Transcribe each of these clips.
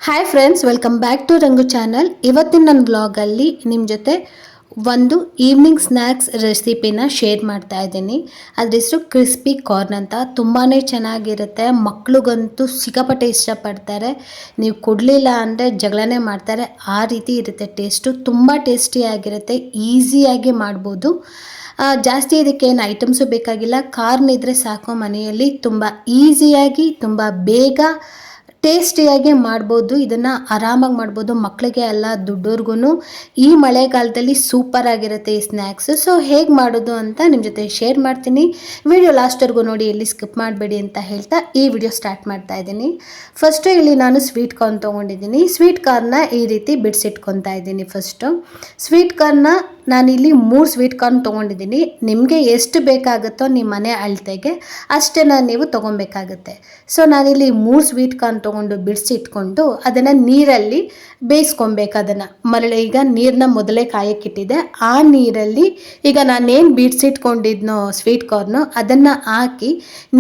Hi friends, welcome back to Rangu channel. ಇವತ್ತಿನ ನನ್ನ ಬ್ಲಾಗಲ್ಲಿ ನಿಮ್ಮ ಜೊತೆ ಒಂದು ಈವ್ನಿಂಗ್ ಸ್ನ್ಯಾಕ್ಸ್ ರೆಸಿಪಿನ ಶೇರ್ ಮಾಡ್ತಾ ಇದ್ದೀನಿ. ಅದ್ರ ಹೆಸರು ಕ್ರಿಸ್ಪಿ ಕಾರ್ನ್ ಅಂತ. ತುಂಬಾ ಚೆನ್ನಾಗಿರುತ್ತೆ. ಮಕ್ಳಿಗಂತೂ ಸಿಕ್ಕಾಪಟ್ಟೆ ಇಷ್ಟಪಡ್ತಾರೆ. ನೀವು ಕೊಡಲಿಲ್ಲ ಅಂದರೆ ಜಗಳನೇ ಮಾಡ್ತಾರೆ. ಆ ರೀತಿ ಇರುತ್ತೆ ಟೇಸ್ಟು. ತುಂಬ ಟೇಸ್ಟಿಯಾಗಿರುತ್ತೆ. ಈಸಿಯಾಗಿ ಮಾಡ್ಬೋದು. ಜಾಸ್ತಿ ಇದಕ್ಕೇನು ಐಟಮ್ಸು ಬೇಕಾಗಿಲ್ಲ. ಕಾರ್ನ್ ಇದ್ದರೆ ಸಾಕು ಮನೆಯಲ್ಲಿ. ತುಂಬ ಈಸಿಯಾಗಿ ತುಂಬ ಬೇಗ ಟೇಸ್ಟಿಯಾಗಿ ಮಾಡ್ಬೋದು. ಇದನ್ನು ಆರಾಮಾಗಿ ಮಾಡ್ಬೋದು. ಮಕ್ಕಳಿಗೆ ಎಲ್ಲ ದೊಡ್ಡೋರ್ಗು ಈ ಮಳೆಗಾಲದಲ್ಲಿ ಸೂಪರ್ ಆಗಿರುತ್ತೆ ಈ ಸ್ನ್ಯಾಕ್ಸು. ಸೊ ಹೇಗೆ ಮಾಡೋದು ಅಂತ ನಿಮ್ಮ ಜೊತೆ ಶೇರ್ ಮಾಡ್ತೀನಿ. ವಿಡಿಯೋ ಲಾಸ್ಟ್ವರೆಗೂ ನೋಡಿ, ಎಲ್ಲಿ ಸ್ಕಿಪ್ ಮಾಡಬೇಡಿ ಅಂತ ಹೇಳ್ತಾ ಈ ವಿಡಿಯೋ ಸ್ಟಾರ್ಟ್ ಮಾಡ್ತಾ ಇದ್ದೀನಿ. ಫಸ್ಟು ಇಲ್ಲಿ ನಾನು ಸ್ವೀಟ್ ಕಾರ್ನ್ ತೊಗೊಂಡಿದ್ದೀನಿ. ಸ್ವೀಟ್ ಕಾರ್ನ ಈ ರೀತಿ ಬಿಡಿಸಿಟ್ಕೊತಾ ಇದ್ದೀನಿ. ಫಸ್ಟು ಸ್ವೀಟ್ ಕಾರ್ನ ನಾನಿಲ್ಲಿ 3 ಸ್ವೀಟ್ ಕಾರ್ನ್ ತೊಗೊಂಡಿದ್ದೀನಿ. ನಿಮಗೆ ಎಷ್ಟು ಬೇಕಾಗುತ್ತೋ ನಿಮ್ಮ ಮನೆ ಅಳತೆಗೆ ಅಷ್ಟನ್ನು ನೀವು ತೊಗೊಬೇಕಾಗುತ್ತೆ. ಸೊ ನಾನಿಲ್ಲಿ 3 ಸ್ವೀಟ್ ಕಾರ್ನ್ ತೊಗೊಂಡು ಬಿಡಿಸಿಟ್ಕೊಂಡು ಅದನ್ನು ನೀರಲ್ಲಿ ಬೇಯಿಸ್ಕೊಬೇಕು. ಅದನ್ನು ಈಗ ನೀರನ್ನ ಮೊದಲೇ ಕಾಯಕ್ಕಿಟ್ಟಿದೆ. ಆ ನೀರಲ್ಲಿ ಈಗ ನಾನೇನು ಬಿಡಿಸಿಟ್ಕೊಂಡಿದ್ನೋ ಸ್ವೀಟ್ ಕಾರ್ನು ಅದನ್ನು ಹಾಕಿ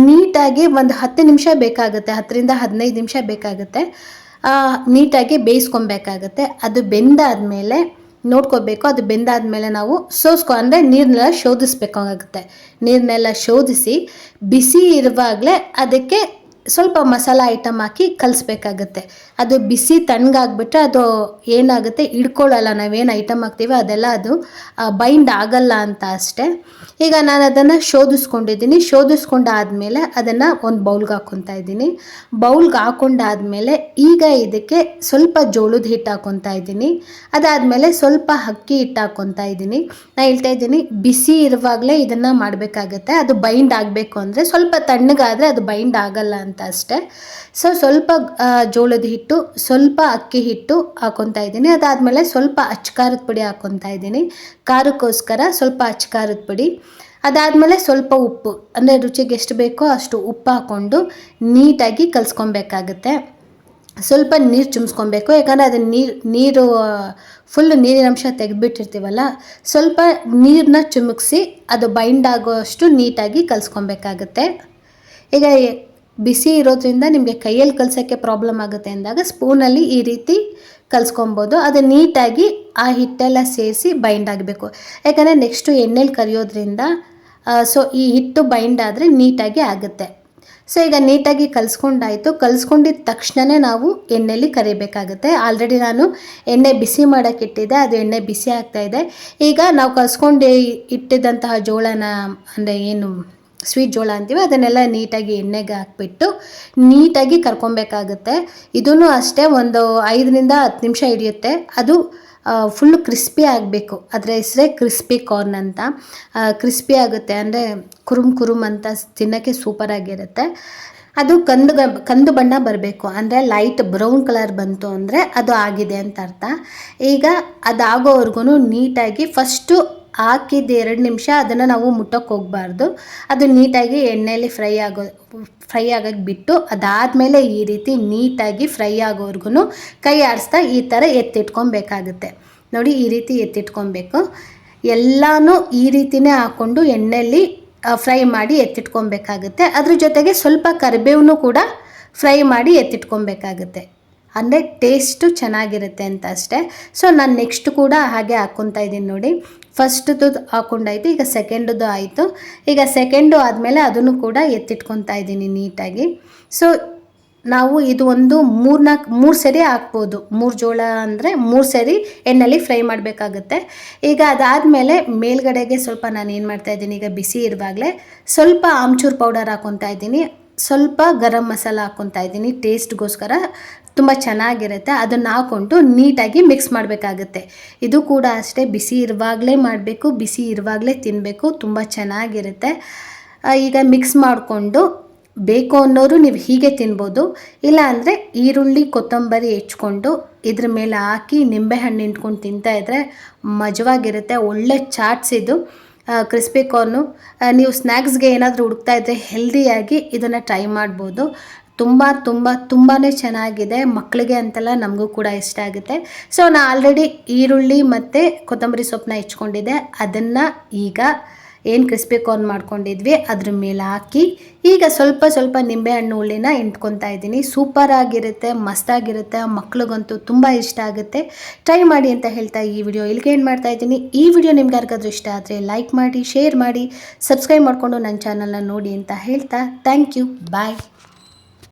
ನೀಟಾಗಿ ಒಂದು 10 ನಿಮಿಷ ಬೇಕಾಗುತ್ತೆ. 10ರಿಂದ 15 ನಿಮಿಷ ಬೇಕಾಗುತ್ತೆ. ನೀಟಾಗಿ ಬೇಯಿಸ್ಕೊಬೇಕಾಗತ್ತೆ. ಅದು ಬೆಂದಾದಮೇಲೆ ನೋಡ್ಕೋಬೇಕು. ಅದು ಬೆಂದಾದಮೇಲೆ ನಾವು ಅಂದರೆ ನೀರನ್ನೆಲ್ಲ ಶೋಧಿಸ್ಬೇಕಾಗುತ್ತೆ. ನೀರನ್ನೆಲ್ಲ ಶೋಧಿಸಿ ಬಿಸಿ ಇರುವಾಗಲೇ ಅದಕ್ಕೆ ಸ್ವಲ್ಪ ಮಸಾಲ ಐಟಮ್ ಹಾಕಿ ಕಲಿಸ್ಬೇಕಾಗತ್ತೆ. ಅದು ಬಿಸಿ ತಣ್ಣಗಾಗ್ಬಿಟ್ರೆ ಅದು ಏನಾಗುತ್ತೆ, ಹಿಡ್ಕೊಳ್ಳಲ್ಲ. ನಾವೇನು ಐಟಮ್ ಹಾಕ್ತೀವಿ ಅದೆಲ್ಲ ಅದು ಬೈಂಡ್ ಆಗಲ್ಲ ಅಂತ ಅಷ್ಟೇ. ಈಗ ನಾನು ಅದನ್ನು ಶೋಧಿಸ್ಕೊಂಡಿದ್ದೀನಿ. ಶೋಧಿಸ್ಕೊಂಡಾದಮೇಲೆ ಅದನ್ನು ಒಂದು ಬೌಲ್ಗೆ ಹಾಕ್ಕೊತಾ ಇದ್ದೀನಿ. ಬೌಲ್ಗೆ ಹಾಕ್ಕೊಂಡಾದ್ಮೇಲೆ ಈಗ ಇದಕ್ಕೆ ಸ್ವಲ್ಪ ಜೋಳದ ಹಿಟ್ಟು ಹಾಕ್ಕೊತಾ ಇದ್ದೀನಿ. ಅದಾದಮೇಲೆ ಸ್ವಲ್ಪ ಅಕ್ಕಿ ಹಿಟ್ಟು ಹಾಕ್ಕೊತಾ ಇದ್ದೀನಿ. ನಾನು ಹೇಳ್ತಾ ಇದ್ದೀನಿ, ಬಿಸಿ ಇರುವಾಗಲೇ ಇದನ್ನು ಮಾಡಬೇಕಾಗತ್ತೆ. ಅದು ಬೈಂಡ್ ಆಗಬೇಕು ಅಂದರೆ ಸ್ವಲ್ಪ ತಣ್ಣಗಾದರೆ ಅದು ಬೈಂಡ್ ಆಗಲ್ಲ ಅಂತ ಅಷ್ಟೇ. ಸೊ ಸ್ವಲ್ಪ ಜೋಳದ ಹಿಟ್ಟು, ಸ್ವಲ್ಪ ಅಕ್ಕಿ ಹಿಟ್ಟು ಹಾಕ್ಕೊತಾ ಇದ್ದೀನಿ. ಅದಾದಮೇಲೆ ಸ್ವಲ್ಪ ಅಚ್ಕಾರದ ಪುಡಿ ಹಾಕ್ಕೊತಾ ಇದ್ದೀನಿ. ಖಾರಕ್ಕೋಸ್ಕರ ಸ್ವಲ್ಪ ಅಚ್ಕಾರದ ಪುಡಿ. ಅದಾದಮೇಲೆ ಸ್ವಲ್ಪ ಉಪ್ಪು, ಅಂದರೆ ರುಚಿಗೆ ಎಷ್ಟು ಬೇಕೋ ಅಷ್ಟು ಉಪ್ಪು ಹಾಕ್ಕೊಂಡು ನೀಟಾಗಿ ಕಲಿಸ್ಕೊಬೇಕಾಗತ್ತೆ. ಸ್ವಲ್ಪ ನೀರು ಚುಮ್ಸ್ಕೊಬೇಕು. ಯಾಕಂದರೆ ಅದು ನೀರು ಫುಲ್ ನೀರಿನ ಅಂಶ ತೆಗೆದುಬಿಟ್ಟಿರ್ತೀವಲ್ಲ, ಸ್ವಲ್ಪ ನೀರನ್ನ ಚುಮುಕ್ಸಿ ಅದು ಬೈಂಡ್ ಆಗೋಷ್ಟು ನೀಟಾಗಿ ಕಲಿಸ್ಕೊಬೇಕಾಗತ್ತೆ. ಈಗ ಬಿಸಿ ಇರೋದ್ರಿಂದ ನಿಮಗೆ ಕೈಯಲ್ಲಿ ಕಲಸೋಕ್ಕೆ ಪ್ರಾಬ್ಲಮ್ ಆಗುತ್ತೆ ಅಂದಾಗ ಸ್ಪೂನಲ್ಲಿ ಈ ರೀತಿ ಕಲಿಸ್ಕೊಬೋದು. ಅದು ನೀಟಾಗಿ ಆ ಹಿಟ್ಟೆಲ್ಲ ಸೇರಿಸಿ ಬೈಂಡ್ ಆಗಬೇಕು. ಯಾಕಂದರೆ ನೆಕ್ಸ್ಟು ಎಣ್ಣೆಲಿ ಕರಿಯೋದ್ರಿಂದ ಸೊ ಈ ಹಿಟ್ಟು ಬೈಂಡ್ ಆದರೆ ನೀಟಾಗಿ ಆಗುತ್ತೆ. ಸೊ ಈಗ ನೀಟಾಗಿ ಕಲಿಸ್ಕೊಂಡಾಯಿತು. ಕಲಿಸ್ಕೊಂಡಿದ್ದ ತಕ್ಷಣವೇ ನಾವು ಎಣ್ಣೆಲಿ ಕರಿಬೇಕಾಗುತ್ತೆ. ಆಲ್ರೆಡಿ ನಾನು ಎಣ್ಣೆ ಬಿಸಿ ಮಾಡೋಕ್ಕೆ ಇಟ್ಟಿದ್ದೆ. ಅದು ಎಣ್ಣೆ ಬಿಸಿ ಆಗ್ತಾಯಿದೆ. ಈಗ ನಾವು ಕಲಿಸ್ಕೊಂಡು ಇಟ್ಟಿದ್ದಂತಹ ಜೋಳನ, ಅಂದರೆ ಏನು ಸ್ವೀಟ್ ಜೋಳ ಅಂತೀವಿ, ಅದನ್ನೆಲ್ಲ ನೀಟಾಗಿ ಎಣ್ಣೆಗೆ ಹಾಕ್ಬಿಟ್ಟು ನೀಟಾಗಿ ಕರ್ಕೊಬೇಕಾಗುತ್ತೆ. ಇದೂ ಅಷ್ಟೇ ಒಂದು 5ರಿಂದ 10 ನಿಮಿಷ ಹಿಡಿಯುತ್ತೆ. ಅದು ಫುಲ್ಲು ಕ್ರಿಸ್ಪಿ ಆಗಬೇಕು. ಅದರ ಹೆಸರೇ ಕ್ರಿಸ್ಪಿ ಕಾರ್ನ್ ಅಂತ. ಕ್ರಿಸ್ಪಿ ಆಗುತ್ತೆ, ಅಂದರೆ ಕುರುಮ್ ಅಂತ ತಿನ್ನೋಕ್ಕೆ ಸೂಪರಾಗಿರುತ್ತೆ. ಅದು ಕಂದು ಬಣ್ಣ ಬರಬೇಕು, ಅಂದರೆ ಲೈಟ್ ಬ್ರೌನ್ ಕಲರ್ ಬಂತು ಅಂದರೆ ಅದು ಆಗಿದೆ ಅಂತ ಅರ್ಥ. ಈಗ ಅದಾಗೋವರೆಗೂ ನೀಟಾಗಿ ಫಸ್ಟು ಹಾಕಿದ್ದು 2 ನಿಮಿಷ ಅದನ್ನು ನಾವು ಮುಟ್ಟೋಕ್ಕೆ ಹೋಗಬಾರ್ದು. ಅದು ನೀಟಾಗಿ ಎಣ್ಣೆಯಲ್ಲಿ ಫ್ರೈ ಆಗೋಕ್ಕೆ ಬಿಟ್ಟು ಅದಾದಮೇಲೆ ಈ ರೀತಿ ನೀಟಾಗಿ ಫ್ರೈ ಆಗೋವರೆಗೂ ಕೈ ಆಡಿಸ್ತಾ ಈ ಥರ ಎತ್ತಿಟ್ಕೊಬೇಕಾಗುತ್ತೆ. ನೋಡಿ, ಈ ರೀತಿ ಎತ್ತಿಟ್ಕೊಬೇಕು. ಎಲ್ಲನೂ ಈ ರೀತಿಯೇ ಹಾಕ್ಕೊಂಡು ಎಣ್ಣೆಯಲ್ಲಿ ಫ್ರೈ ಮಾಡಿ ಎತ್ತಿಟ್ಕೊಬೇಕಾಗುತ್ತೆ. ಅದ್ರ ಜೊತೆಗೆ ಸ್ವಲ್ಪ ಕರಿಬೇವನ್ನು ಕೂಡ ಫ್ರೈ ಮಾಡಿ ಎತ್ತಿಟ್ಕೊಬೇಕಾಗುತ್ತೆ. ಅಂದರೆ ಟೇಸ್ಟು ಚೆನ್ನಾಗಿರುತ್ತೆ ಅಂತ ಅಷ್ಟೇ. ಸೊ ನಾನು ನೆಕ್ಸ್ಟ್ ಕೂಡ ಹಾಗೆ ಹಾಕ್ಕೊತಾ ಇದ್ದೀನಿ. ನೋಡಿ, ಫಸ್ಟ್ದು ಹಾಕ್ಕೊಂಡಾಯಿತು. ಈಗ ಸೆಕೆಂಡ್ದು ಆಯಿತು. ಈಗ ಸೆಕೆಂಡು ಆದಮೇಲೆ ಅದನ್ನು ಕೂಡ ಎತ್ತಿಟ್ಕೊತಾ ಇದ್ದೀನಿ ನೀಟಾಗಿ. ಸೊ ನಾವು ಇದು ಒಂದು 3 ಸರಿ ಹಾಕ್ಬೋದು. 3 ಜೋಳ ಅಂದರೆ 3 ಸರಿ ಎಣ್ಣೆಯಲ್ಲಿ ಫ್ರೈ ಮಾಡಬೇಕಾಗುತ್ತೆ. ಈಗ ಅದಾದಮೇಲೆ ಮೇಲ್ಗಡೆಗೆ ಸ್ವಲ್ಪ ನಾನು ಏನು ಮಾಡ್ತಾಯಿದ್ದೀನಿ, ಈಗ ಬಿಸಿ ಇರುವಾಗಲೇ ಸ್ವಲ್ಪ ಆಮ್ಚೂರು ಪೌಡರ್ ಹಾಕ್ಕೊತಾ ಇದ್ದೀನಿ. ಸ್ವಲ್ಪ ಗರಂ ಮಸಾಲ ಹಾಕ್ಕೊತಾ ಇದ್ದೀನಿ. ಟೇಸ್ಟ್ಗೋಸ್ಕರ ತುಂಬ ಚೆನ್ನಾಗಿರುತ್ತೆ. ಅದನ್ನು ಹಾಕ್ಕೊಂಡು ನೀಟಾಗಿ ಮಿಕ್ಸ್ ಮಾಡಬೇಕಾಗುತ್ತೆ. ಇದು ಕೂಡ ಅಷ್ಟೇ, ಬಿಸಿ ಇರುವಾಗಲೇ ಮಾಡಬೇಕು, ಬಿಸಿ ಇರುವಾಗಲೇ ತಿನ್ನಬೇಕು. ತುಂಬ ಚೆನ್ನಾಗಿರುತ್ತೆ. ಈಗ ಮಿಕ್ಸ್ ಮಾಡಿಕೊಂಡು ಬೇಕು ಅನ್ನೋರು ನೀವು ಹೀಗೆ ತಿನ್ಬೋದು. ಇಲ್ಲ ಅಂದರೆ ಈರುಳ್ಳಿ ಕೊತ್ತಂಬರಿ ಹೆಚ್ಕೊಂಡು ಇದ್ರ ಮೇಲೆ ಹಾಕಿ ನಿಂಬೆಹಣ್ಣು ಹಿಂಡ್ಕೊಂಡು ತಿಂತಾಯಿದ್ರೆ ಮಜವಾಗಿರುತ್ತೆ. ಒಳ್ಳೆ ಚಾಟ್ಸ್ ಇದು ಕ್ರಿಸ್ಪಿ ಕಾರ್ನು. ನೀವು ಸ್ನ್ಯಾಕ್ಸ್ಗೆ ಏನಾದರೂ ಹುಡುಕ್ತಾಯಿದ್ರೆ ಹೆಲ್ದಿಯಾಗಿ ಇದನ್ನು ಟ್ರೈ ಮಾಡ್ಬೋದು. ತುಂಬಾ ಚೆನ್ನಾಗಿದೆ. ಮಕ್ಕಳಿಗೆ ಅಂತೆಲ್ಲ ನಮಗೂ ಕೂಡ ಇಷ್ಟ ಆಗುತ್ತೆ. ಸೊ ನಾನು ಆಲ್ರೆಡಿ ಈರುಳ್ಳಿ ಮತ್ತು ಕೊತ್ತಂಬರಿ ಸೊಪ್ಪನ್ನ ಹೆಚ್ಕೊಂಡಿದ್ದೆ. ಅದನ್ನು ಈಗ ಏನು ಕ್ರಿಸ್ಪಿ ಕಾರ್ನ್ ಮಾಡ್ಕೊಂಡಿದ್ವಿ ಅದ್ರ ಮೇಲೆ ಹಾಕಿ ಈಗ ಸ್ವಲ್ಪ ಸ್ವಲ್ಪ ನಿಂಬೆಹಣ್ಣು ಹುಳಿನ ಇಂಟ್ಕೊತಾ ಇದ್ದೀನಿ. ಸೂಪರ್ ಆಗಿರುತ್ತೆ, ಮಸ್ತಾಗಿರುತ್ತೆ, ಮಕ್ಳಿಗಂತೂ ತುಂಬ ಇಷ್ಟ ಆಗುತ್ತೆ. ಟ್ರೈ ಮಾಡಿ ಅಂತ ಹೇಳ್ತಾ ಈ ವಿಡಿಯೋ ಇಲ್ಲಿಗೆ ಏನು ಮಾಡ್ತಾ ಇದ್ದೀನಿ. ಈ ವಿಡಿಯೋ ನಿಮ್ಗೆ ಯಾರಿಗಾದ್ರೂ ಇಷ್ಟ ಆದರೆ ಲೈಕ್ ಮಾಡಿ, ಶೇರ್ ಮಾಡಿ, ಸಬ್ಸ್ಕ್ರೈಬ್ ಮಾಡಿಕೊಂಡು ನನ್ನ ಚಾನಲ್ನ ನೋಡಿ ಅಂತ ಹೇಳ್ತಾ ಥ್ಯಾಂಕ್ ಯು, ಬಾಯ್.